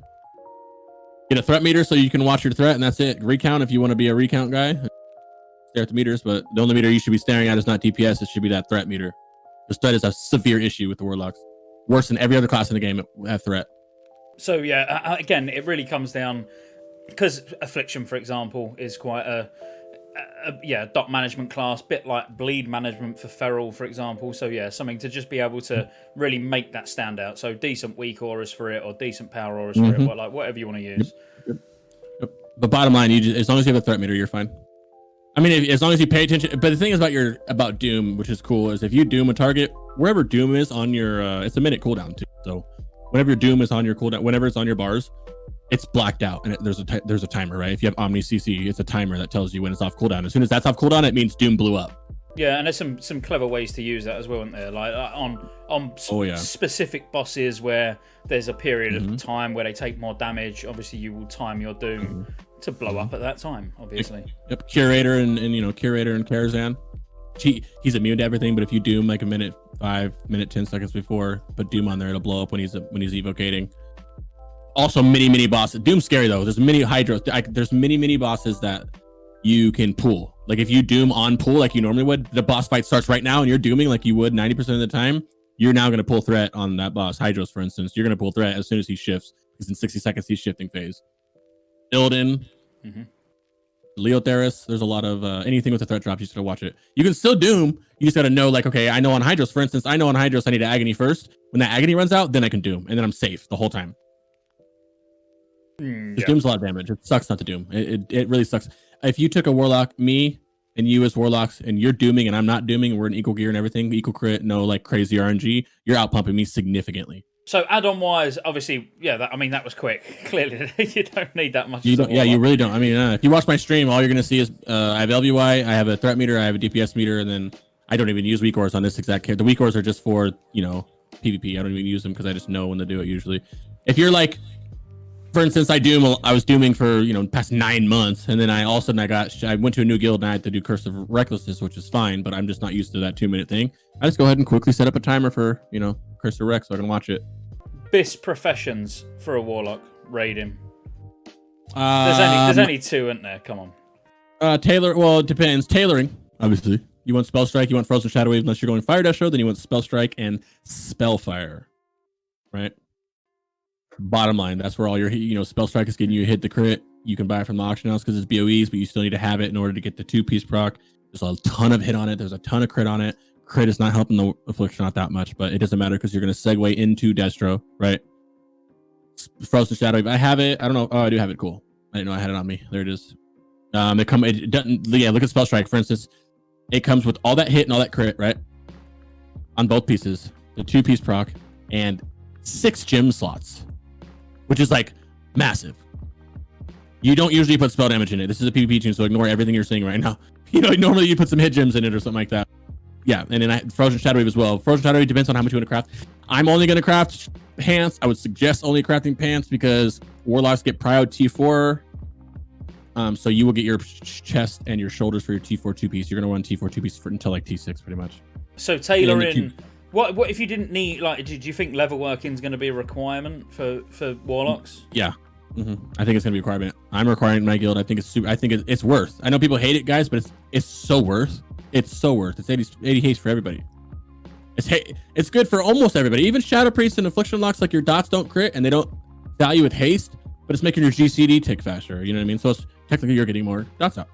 Get a threat meter so you can watch your threat, and that's it. Recount if you want to be a recount guy. Stare at the meters, but the only meter you should be staring at is not DPS. It should be that threat meter. The threat is a severe issue with the Warlocks. Worse than every other class in the game at threat. So yeah, again, it really comes down, because Affliction, for example, is quite a dot management class, bit like bleed management for Feral, for example. So yeah, something to just be able to really make that stand out. So decent weak auras for it, or decent power auras for it, or like whatever you want to use. But bottom line, as long as you have a threat meter, you're fine. I mean, as long as you pay attention. But the thing is about Doom, which is cool, is if you Doom a target, wherever Doom is on your, it's a minute cooldown too. So whenever your Doom is on your cooldown, whenever it's on your bars, it's blacked out, and there's a timer, right? If you have Omni CC, it's a timer that tells you when it's off cooldown. As soon as that's off cooldown, it means Doom blew up. Yeah, and there's some clever ways to use that as well, aren't there? Like on specific bosses where there's a period of time where they take more damage. Obviously, you will time your Doom to blow up at that time. Obviously. Yep. Curator and Curator and Karazhan. He's immune to everything, but if you Doom like a minute 10 seconds before, put Doom on there, it'll blow up when he's evocating. Also, mini bosses. Doom's scary though. There's mini Hydra. There's mini bosses that you can pull. Like if you Doom on pull like you normally would, the boss fight starts right now and you're Dooming like you would 90% of the time. You're now going to pull threat on that boss. Hydros, for instance, you're going to pull threat as soon as he shifts, because in 60 seconds he's shifting phase. Illidan, Leotheris. There's a lot of anything with a threat drop. You just got to watch it. You can still Doom. You just got to know, like, okay, I know on Hydros, for instance, I need to Agony first. When that Agony runs out, then I can Doom, and then I'm safe the whole time. Doom's a lot of damage. It sucks not to Doom. It really sucks. If you took a Warlock, me and you as Warlocks, and you're Dooming and I'm not Dooming, and we're in equal gear and everything, equal crit, no like crazy RNG, you're out pumping me significantly. So add-on wise, obviously, that was quick. Clearly, you don't need that much. You really don't. I mean, if you watch my stream, all you're gonna see is I have LVY, I have a threat meter, I have a DPS meter, and then I don't even use weak auras on this exact character. The weak auras are just for PvP. I don't even use them because I just know when to do it usually. If you're like, for instance, I was Dooming for past 9 months, and then I all of a sudden I went to a new guild and I had to do Curse of Recklessness, which is fine, but I'm just not used to that 2-minute thing. I just go ahead and quickly set up a timer for Curse of Reck so I can watch it. Best professions for a Warlock, raid him. There's only 2, isn't there? Come on. Tailor. Well, it depends. Tailoring, obviously. You want Spell Strike, you want Frozen Shadow Wave, unless you're going Fire Destro, then you want Spell Strike and Spellfire, right? Bottom line, that's where all your Spell Strike is getting you hit the crit. You can buy it from the auction house because it's BOEs, but you still need to have it in order to get the 2-piece proc. There's a ton of hit on it. There's a ton of crit on it. Crit is not helping the Affliction, not that much, but it doesn't matter because you're going to segue into Destro, right? Frozen Shadow Wave. I have it. I don't know. Oh, I do have it. Cool. I didn't know I had it on me. There it is. It doesn't. Yeah, look at Spell Strike, for instance. It comes with all that hit and all that crit, right? On both pieces, the 2-piece proc, and 6 gem slots, which is like massive. You don't usually put spell damage in it. This is a PvP team, so ignore everything you're seeing right now. Normally you put some hit gems in it or something like that. Yeah, and then Frozen Shadow Wave as well. Frozen Shadow Wave depends on how much you want to craft. I'm only going to craft pants. I would suggest only crafting pants because Warlocks get prio T4. So you will get your chest and your shoulders for your T4 2-piece. You're going to run T4 2-piece until like T6 pretty much. So tailoring... What if you didn't need, like, did you think level working is going to be a requirement for Warlocks? Yeah. I think it's going to be a requirement. I'm requiring my guild. I think it's worth. I know people hate it, guys, but it's so worth. It's so worth. It's 80 haste for everybody. It's good for almost everybody. Even Shadow Priest and Affliction locks, like your dots don't crit and they don't value with haste, but it's making your GCD tick faster. You know what I mean? So technically you're getting more dots out.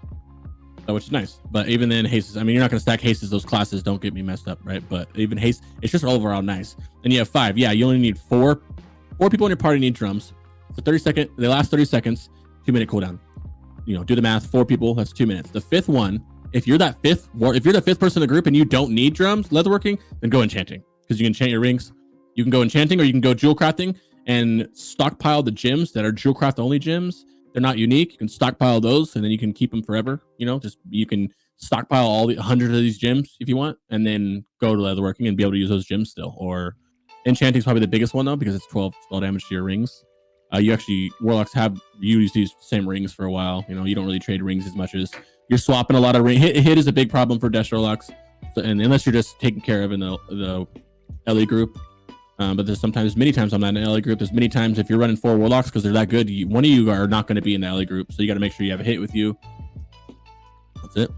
Which is nice, but even then, haste. I mean, you're not going to stack hastes. Those classes don't get me messed up, right? But even haste, it's just overall nice. And you have 5. Yeah, you only need 4 people in your party need drums. So they last 30 seconds, 2-minute cooldown. Do the math. 4 people, that's 2 minutes. The 5th one if you're the fifth person in the group and you don't need drums, leatherworking, then go enchanting, because you can enchant your rings. You can go enchanting, or you can go jewel crafting and stockpile the gems that are jewel craft only gems. They're not unique. You can stockpile those, and then you can keep them forever. Just you can stockpile all the 100 of these gems if you want, and then go to leatherworking and be able to use those gems still. Or enchanting is probably the biggest one though, because it's 12 spell damage to your rings. Warlocks have used these same rings for a while. You don't really trade rings as much as you're swapping a lot of ring. Hit is a big problem for Death Warlocks, and unless you're just taken care of in the LE group. But there's many times I'm not in the LA group. There's many times if you're running 4 warlocks because they're that good, one of you are not going to be in the LA group. So you got to make sure you have a hit with you. That's it.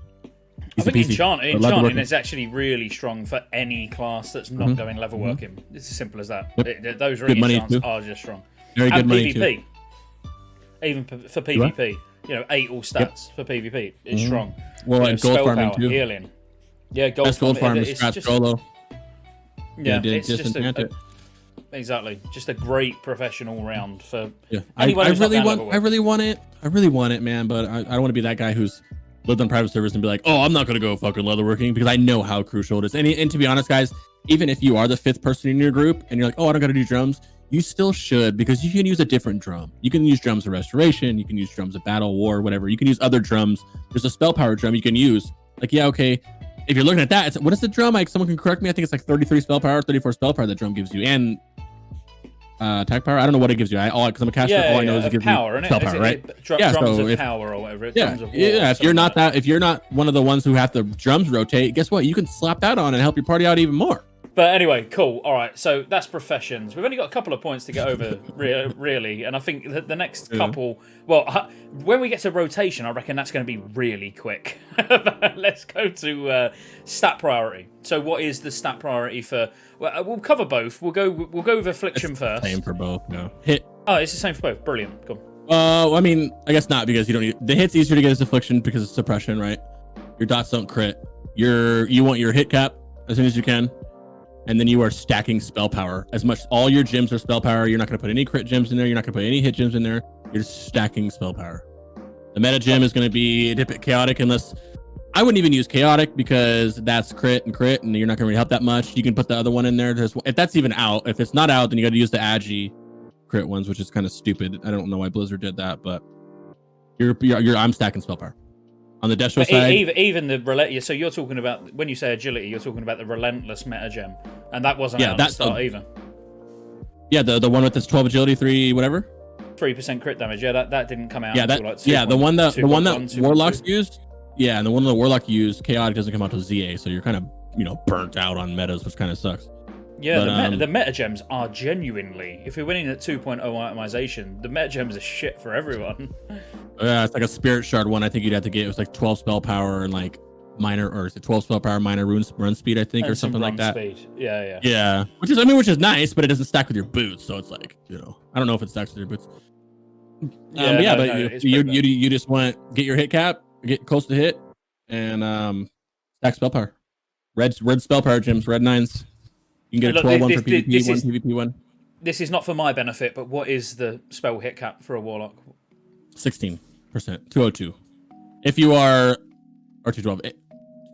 I think enchanting is actually really strong for any class that's not going level working. It's as simple as that. Yep. Those ring enchants are just strong. Very good money PvP, too. even for PvP, 8 all stats for PvP is strong. Well, like gold farming too. Healing. Yeah, gold farming is scratch solo. Yeah, it's just exactly just a great professional round for I really want it, man, but I don't want to be that guy who's lived on private servers and be like, oh, I'm not gonna go fucking leatherworking, because I know how crucial it is. And to be honest, guys, even if you are the 5th person in your group and you're like, oh, I don't gotta do drums, you still should, because you can use a different drum. You can use drums of restoration, you can use drums of battle, war, whatever. You can use other drums. There's a spell power drum you can use. Like, yeah, okay, if you're looking at that, what is the drum? Like, someone can correct me. I think it's like 33 spell power, 34 spell power that drum gives you, and attack power. I don't know what it gives you. Because I'm a caster, all I know is it gives power, you spell power, right? Drums of power or whatever. Drums of war, if you're not one of the ones who have the drums rotate, guess what? You can slap that on and help your party out even more. But anyway, cool. All right, so that's professions. We've only got a couple of points to get over, really, and I think the next couple. Well, when we get to rotation, I reckon that's going to be really quick. Let's go to stat priority. So, what is the stat priority for? Well, we'll cover both. We'll go with affliction first. Same for both. No hit. Oh, it's the same for both. Brilliant. Cool. I mean, I guess not, because you don't need the hit's easier to get as affliction because it's suppression, right? Your dots don't crit. You want your hit cap as soon as you can. And then you are stacking spell power. All your gems are spell power. You're not going to put any crit gems in there. You're not going to put any hit gems in there. You're just stacking spell power. The meta gem is going to be dip it chaotic, unless I wouldn't even use chaotic, because that's crit, and you're not going to really help that much. You can put the other one in there. If that's even out. If it's not out, then you got to use the agi crit ones, which is kind of stupid. I don't know why Blizzard did that, but I'm stacking spell power. On the Destro side, even the relentless. So you're talking about, when you say agility, you're talking about the relentless meta gem, and that wasn't out at the start either. Yeah, the one with this 12 agility, 3 whatever, 3% crit damage. Yeah, that didn't come out. Yeah, until like the one that warlocks used. Yeah, and the one that warlock used, chaotic doesn't come out till ZA, so you're kind of burnt out on metas, which kind of sucks. Yeah, the meta gems are genuinely, if you're winning at 2.0 itemization, the meta gems are shit for everyone. Yeah, it's like a spirit shard one. I think you'd have to get. It was like 12 spell power and like minor, or is it 12 spell power, minor run speed, I think, or something like that. Speed. Yeah. Yeah, which is nice, but it doesn't stack with your boots, so it's like, I don't know if it stacks with your boots. You just want get your hit cap, get close to hit, and stack spell power. Red spell power gems, red 9s. You can get a 12 one for PvP, one PvP one. This is not for my benefit, but what is the spell hit cap for a warlock? 16%, 202. If you are, or 212,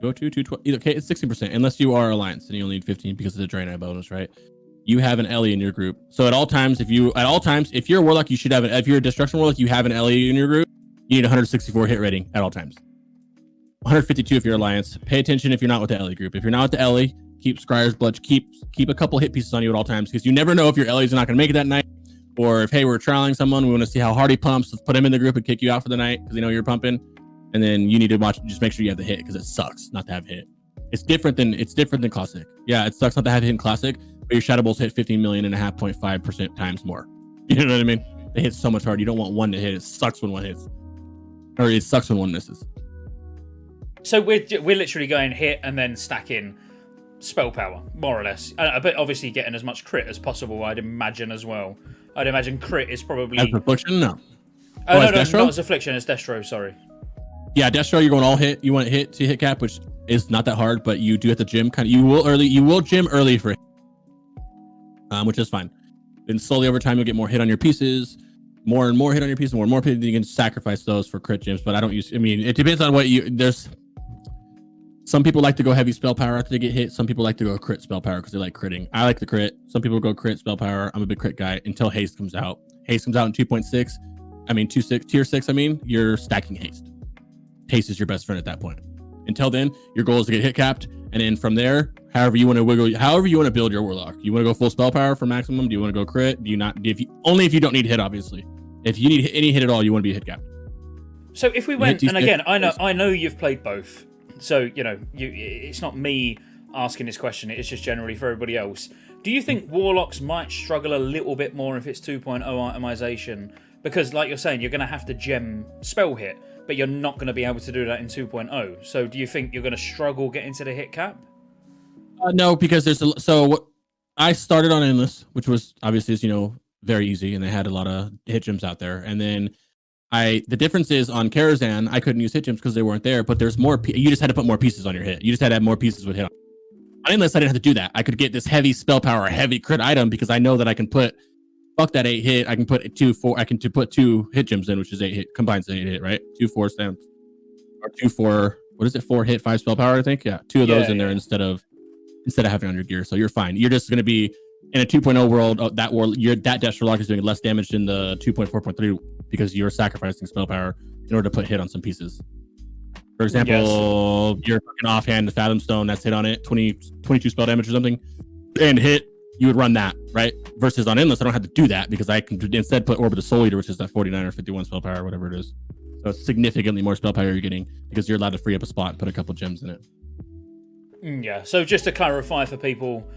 202, 212. Okay, it's 16%, unless you are Alliance, and you only need 15 because of the Draenei bonus, right? You have an LE in your group. So at all times, if you're a warlock, you should have if you're a destruction warlock, you have an LE in your group. You need 164 hit rating at all times. 152 if you're Alliance. Pay attention if you're not with the LE group. If you're not with the LE, keep Scryer's Blood. Keep a couple hit pieces on you at all times, because you never know if your LEs are not going to make it that night, or if, hey, we're trialing someone, we want to see how hard he pumps. Let's put him in the group and kick you out for the night because they know you're pumping, and then you need to just make sure you have the hit, because it sucks not to have hit. It's different than Classic. Yeah, it sucks not to have hit in Classic, but your Shadow Bolts hit 15 million and a half 0.5% times more. You know what I mean? They hit so much hard. You don't want one to hit. It sucks when one hits, or it sucks when one misses. So we're literally going hit and then stacking spell power, more or less. But obviously getting as much crit as possible, I'd imagine, as well. I'd imagine crit is probably... As Affliction? No. No, not as Affliction, as Destro, sorry. Yeah, Destro, you're going all hit. You want hit to hit cap, which is not that hard, but you do at the gym. You will gym early for hit, which is fine. Then slowly over time, you'll get more hit on your pieces, more and more hit on your pieces, more and more hit. You can sacrifice those for crit gyms, but it depends on what Some people like to go heavy spell power after they get hit. Some people like to go crit spell power because they like critting. I like the crit. Some people go crit spell power. I'm a big crit guy until haste comes out. Haste comes out in 2.6. I mean, tier 6. I mean, you're stacking haste. Haste is your best friend at that point. Until then, your goal is to get hit capped, and then from there, however you want to build your warlock. You want to go full spell power for maximum? Do you want to go crit? Do you not? Only if you don't need hit, obviously. If you need any hit at all, you want to be hit capped. So if we went, and again, I know you've played both. So, it's not me asking this question, it's just generally for everybody else. Do you think Warlocks might struggle a little bit more if it's 2.0 itemization? Because, like you're saying, you're going to have to gem spell hit, but you're not going to be able to do that in 2.0. So do you think you're going to struggle getting to the hit cap? No, because I started on Endless, which was obviously, very easy, and they had a lot of hit gems out there. And then the difference is on Karazhan, I couldn't use hit gems because they weren't there, but there's more. You just had to put more pieces on your hit. You just had to have more pieces with hit on. Unless I didn't have to do that, I could get this heavy spell power, heavy crit item because I know that I can put, fuck that 8 hit. I can put 2 put 2 hit gems in, which is 8 hit, combines 8 hit, right? 2 4 stamps or 2 4. What is it? 4 hit, 5 spell power. I think 2 of those in there instead of having on your gear. So you're fine. You're just gonna be in a 2.0 world. That Destro Lock is doing less damage than the 2.4.3 because you're sacrificing spell power in order to put hit on some pieces. For example, you're fucking offhand the Fathom Stone that's hit on it, 22 spell damage or something, and hit, you would run that, right? Versus on Endless, I don't have to do that because I can instead put Orb of the Soul Eater, which is that 49 or 51 spell power, whatever it is. So it's significantly more spell power you're getting because you're allowed to free up a spot and put a couple gems in it. Yeah, so just to clarify for people,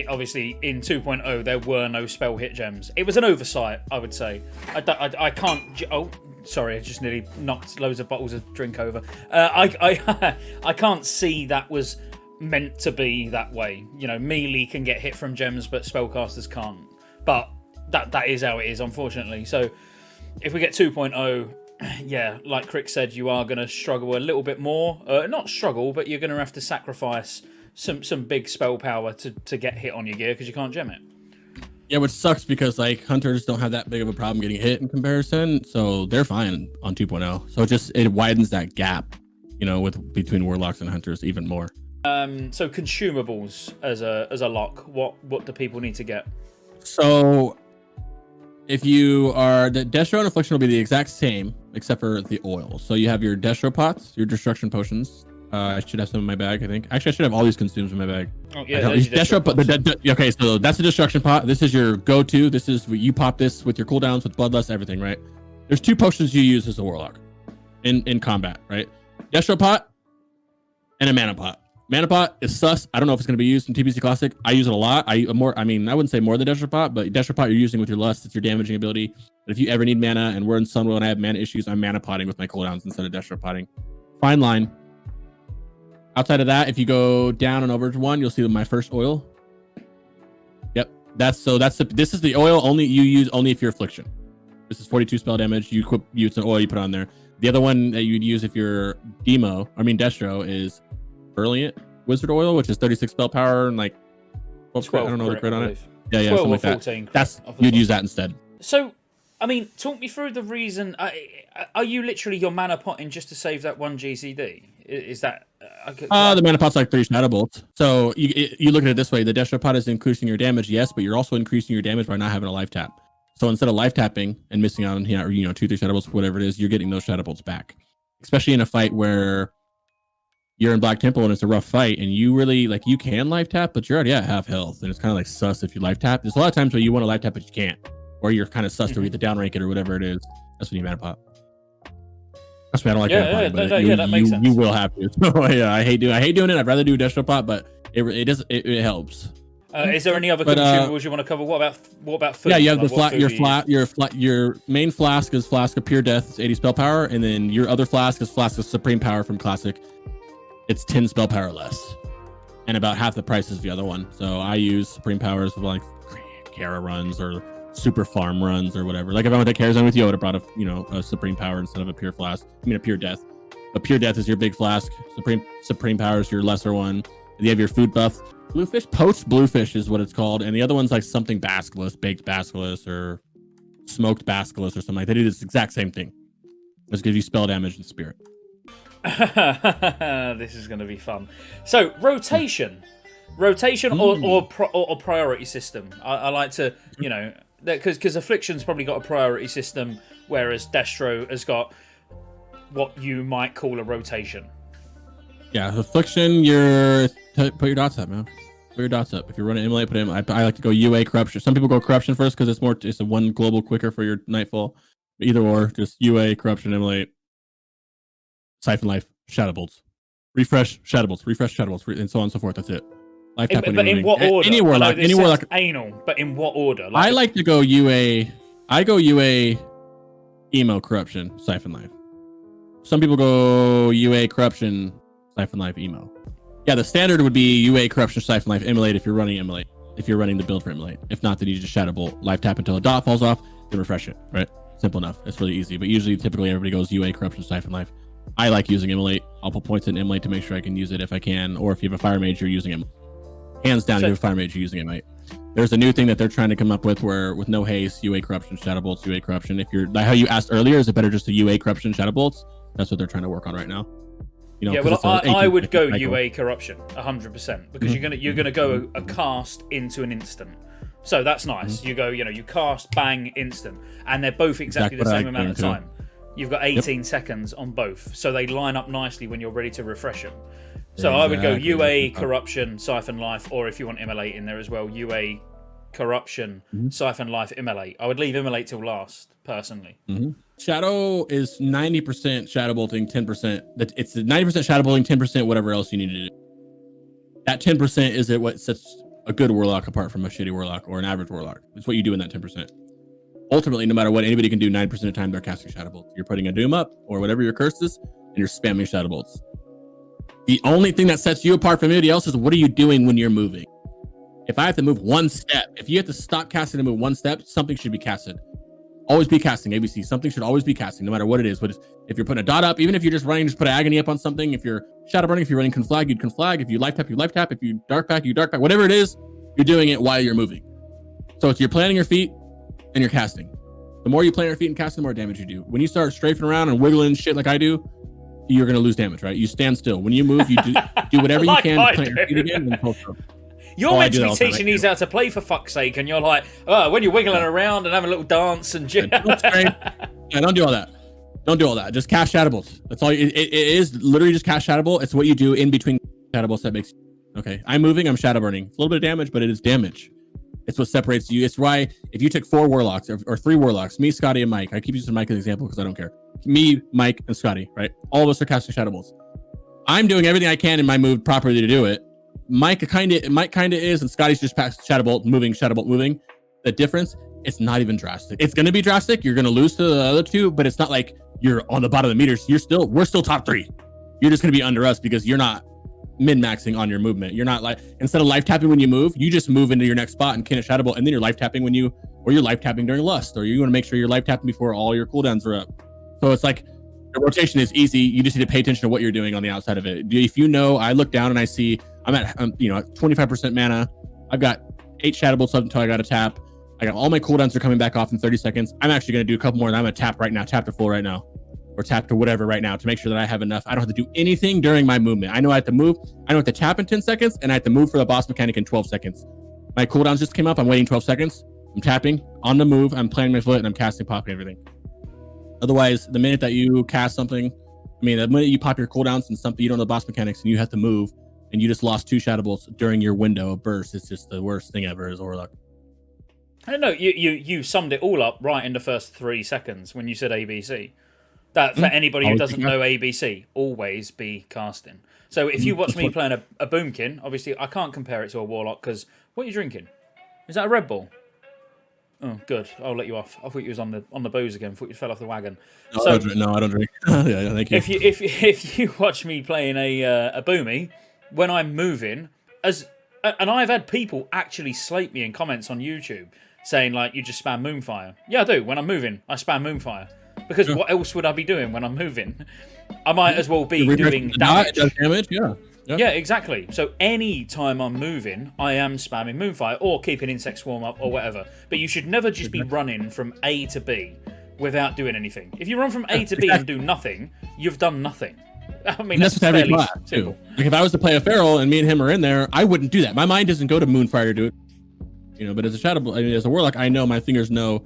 obviously in 2.0 there were no spell hit gems. It was an oversight, I would say. I can't. Oh, sorry, I just nearly knocked loads of bottles of drink over. I can't see that was meant to be that way. Melee can get hit from gems, but spellcasters can't. But that is how it is, unfortunately. So if we get 2.0. Yeah, like Crick said, you are going to struggle a little bit more. Not struggle, but you're going to have to sacrifice some big spell power to get hit on your gear because you can't gem it. Yeah, which sucks because hunters don't have that big of a problem getting hit in comparison, so they're fine on 2.0. So it widens that gap, between warlocks and hunters even more. So consumables as a lock, what do people need to get? So if you are, the Destro and Affliction will be the exact same, except for the oil. So you have your Destro pots, your destruction potions. I should have some in my bag, I think. Actually, I should have all these consumes in my bag. Oh, yeah. Okay, so that's the destruction pot. This is your go-to. This is you pop this with your cooldowns, with bloodlust, everything, right? There's 2 potions you use as a warlock in combat, right? Destro pot and a mana pot. Mana pot is sus. I don't know if it's going to be used in TBC Classic. I use it a lot. I wouldn't say more than Destro pot, but Destro pot you're using with your lust. It's your damaging ability. But if you ever need mana, and we're in Sunwell and I have mana issues, I'm mana potting with my cooldowns instead of Destro potting. Fine line. Outside of that, if you go down and over to 1, you'll see my first oil. Yep. This is the oil only you use only if you're Affliction. This is 42 spell damage. It's an oil you put on there. The other one that you'd use if you're Destro is Brilliant Wizard Oil, which is 36 spell power and 12 I don't know the crit on it. Yeah, something like that. You'd use that instead. So, talk me through the reason. Are you literally your mana potting just to save that 1 GCD? Is that the mana pot's 3 Shadow Bolts. So you look at it this way: the Destro pot is increasing your damage, yes, but you're also increasing your damage by not having a life tap. So instead of life tapping and missing out on 2, 3 Shadow Bolts, whatever it is, you're getting those Shadow Bolts back. Especially in a fight where you're in Black Temple and it's a rough fight, and you really you can life tap, but you're already at half health, and it's kind of sus if you life tap. There's a lot of times where you want to life tap but you can't, or you're kind of sus to either downrank it or whatever it is. That's when you mana pot. That's why I don't like mana pot, that makes sense. You will have to. So, yeah, I hate doing it. I'd rather do Destro pot, but it helps. Is there any other consumables you want to cover? What about food? Yeah, you have your main flask is Flask of Pure Death, it's 80 spell power, and then your other flask is Flask of Supreme Power from Classic. It's 10 spell power less, and about half the price is the other one. So I use Supreme Powers with Kara runs or super farm runs or whatever. If I went to Karazhan with you, I would have brought a Supreme Power instead of a Pure Flask. a Pure Death. But Pure Death is your big flask. Supreme Power is your lesser one. And you have your food buff. Bluefish, poached bluefish is what it's called, and the other one's something basilisk, baked basilisk, or smoked basilisk or something like that. They do this exact same thing. Just gives you spell damage and spirit. This is going to be fun. So rotation or priority system. I like to, you know, because Affliction's probably got a priority system, whereas Destro has got what you might call a rotation. Yeah, Affliction, put your dots up, man. Put your dots up. If you're running Immolate, put him. I like to go UA Corruption. Some people go Corruption first because it's a one global quicker for your Nightfall. But either or, just UA Corruption, Immolate, Siphon Life, Shadow Bolts, refresh Shadow Bolts, and so on and so forth. That's it. But in what order? Any warlock. Anal, but in what order? I like to go UA. I go UA, Emo Corruption, Siphon Life. Some people go UA Corruption, Siphon Life, Emo. Yeah, the standard would be UA Corruption, Siphon Life, Immolate if you're running Immolate. If you're running the build for Immolate. If not, then you just Shadow Bolt, Life Tap until a dot falls off, then refresh it. Right? Simple enough. It's really easy. But usually, typically, everybody goes UA Corruption, Siphon Life. I like using Immolate. I'll put points in Immolate to make sure I can use it if I can. Or if you have a Fire Mage, you're using it. Hands down, if you have a Fire Mage, you're using Immolate. There's a new thing that they're trying to come up with where with no haste, UA Corruption, Shadow Bolts, UA Corruption. If you're like how you asked earlier, is it better just to UA Corruption, Shadow Bolts? That's what they're trying to work on right now. You know, yeah, well, I would go UA Corruption 100% because you're gonna go a cast into an instant. So that's nice. You go, you cast, bang, instant, and they're both exactly the same amount of time. You've got 18 seconds on both, so they line up nicely when you're ready to refresh them. So I would go UA Corruption, Siphon Life, or if you want Immolate in there as well, UA Corruption, Siphon Life, Immolate. I would leave Immolate till last, personally. Shadow is 90% Shadow Bolting, 10%. It's 90% Shadow Bolting, 10% whatever else you need to do. That 10% is what sets a good Warlock apart from a shitty Warlock or an average Warlock. It's what you do in that 10%. Ultimately, no matter what, anybody can do 9% of the time they're casting Shadow Bolts. You're putting a Doom up or whatever your curse is, and you're spamming Shadow Bolts. The only thing that sets you apart from anybody else is what are you doing when you're moving? If I have to move one step, if you have to stop casting and move one step, something should be casted. Always be casting, ABC. Something should always be casting, no matter what it is. But if you're putting a dot up, even if you're just running, just put Agony up on something. If you're Shadow Burning, if you're running Conflag, you'd Conflag. If you Life Tap, you Life Tap. If you Dark Pack, you Dark Pack. Whatever it is, you're doing it while you're moving. So it's you're planting your feet and you're casting. The more you plant your feet and cast, the more damage you do. When you start strafing around and wiggling shit like I do, you're going to lose damage, right? You stand still. When you move, you do whatever you can to plant your feet again and pull through. You're meant to be teaching these how to play, for fuck's sake, and you're like, oh, when you're wiggling around and having a little dance and shit. Yeah, don't do all that. Don't do all that. Just cast Shadow Bolts. That's all. It is literally just cast Shadow Bolt. It's what you do in between Shadow Bolts that makes. Okay, I'm moving. I'm Shadow Burning. It's a little bit of damage, but it is damage. It's what separates you. It's why if you took 4 Warlocks or 3 Warlocks, me, Scotty, and Mike. I keep using Mike as an example because I don't care. Me, Mike, and Scotty. Right? All of us are casting Shadow Bolts. I'm doing everything I can in my move properly to do it. Mike kind of is, and Scotty's just past Shadow Bolt moving. The difference, it's not even drastic. It's going to be drastic. You're going to lose to the other two, but it's not like you're on the bottom of the meters. We're still top 3. You're just going to be under us because you're not min-maxing on your movement. You're not like, instead of life tapping when you move, you just move into your next spot and can a Shadow Bolt, and then you're life tapping you're life tapping during Lust, or you want to make sure you're life tapping before all your cooldowns are up. So it's like, the rotation is easy. You just need to pay attention to what you're doing on the outside of it. If you know, I look down and I see I'm at 25% mana. I've got 8 Shadow Bolts up until I got a tap. I got all my cooldowns are coming back off in 30 seconds. I'm actually going to do a couple more, and I'm going to tap right now, tap to full right now, or tap to whatever right now to make sure that I have enough. I don't have to do anything during my movement. I know I have to move. I know I have to tap in 10 seconds, and I have to move for the boss mechanic in 12 seconds. My cooldowns just came up. I'm waiting 12 seconds. I'm tapping on the move. I'm planting my foot, and I'm casting, popping everything. Otherwise, the minute that you cast something, the minute you pop your cooldowns and something, you don't know the boss mechanics, and you have to move, and you just lost 2 Shadow Bolts during your window of burst. It's just the worst thing ever as Warlock. I don't know. You summed it all up right in the first 3 seconds when you said ABC. That for anybody who doesn't know ABC, always be casting. So if you watch me playing a Boomkin, obviously I can't compare it to a Warlock because what are you drinking? Is that a Red Bull? Oh, good. I'll let you off. I thought you was on the booze again. I thought you fell off the wagon. No, I don't drink. Yeah, thank you. If you watch me playing a Boomy, when I'm moving, and I've had people actually slate me in comments on YouTube saying like you just spam Moonfire. Yeah, I do. When I'm moving, I spam Moonfire because what else would I be doing when I'm moving? I might as well be doing damage. It does damage, yeah. Yeah, exactly. So any time I'm moving, I am spamming Moonfire or keeping Insect Swarm up or whatever. But you should never just be running from A to B without doing anything. If you run from A to B and do nothing, you've done nothing. I mean, And that's with every fairly class too. simple. Like if I was to play a feral and me and him are in there, I wouldn't do that. My mind doesn't go to Moonfire to do it. But as a shadow, I mean, as a warlock, I know my fingers know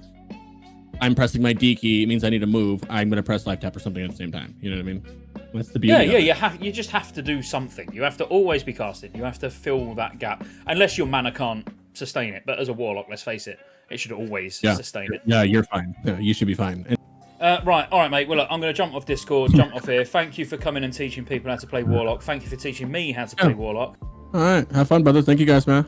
I'm pressing my D key. It means I need to move. I'm going to press life tap or something at the same time. You know what I mean? That's the beauty. Yeah. You just have to do something. You have to always be casting. You have to fill that gap, unless your mana can't sustain it. But as a warlock, let's face it, it should always sustain it. Yeah, you're fine. Yeah, you should be fine. Right, all right, mate. Well, look, I'm going to jump off Discord, jump off here. Thank you for coming and teaching people how to play Warlock. Thank you for teaching me how to play Warlock. All right, have fun, brother. Thank you guys, man.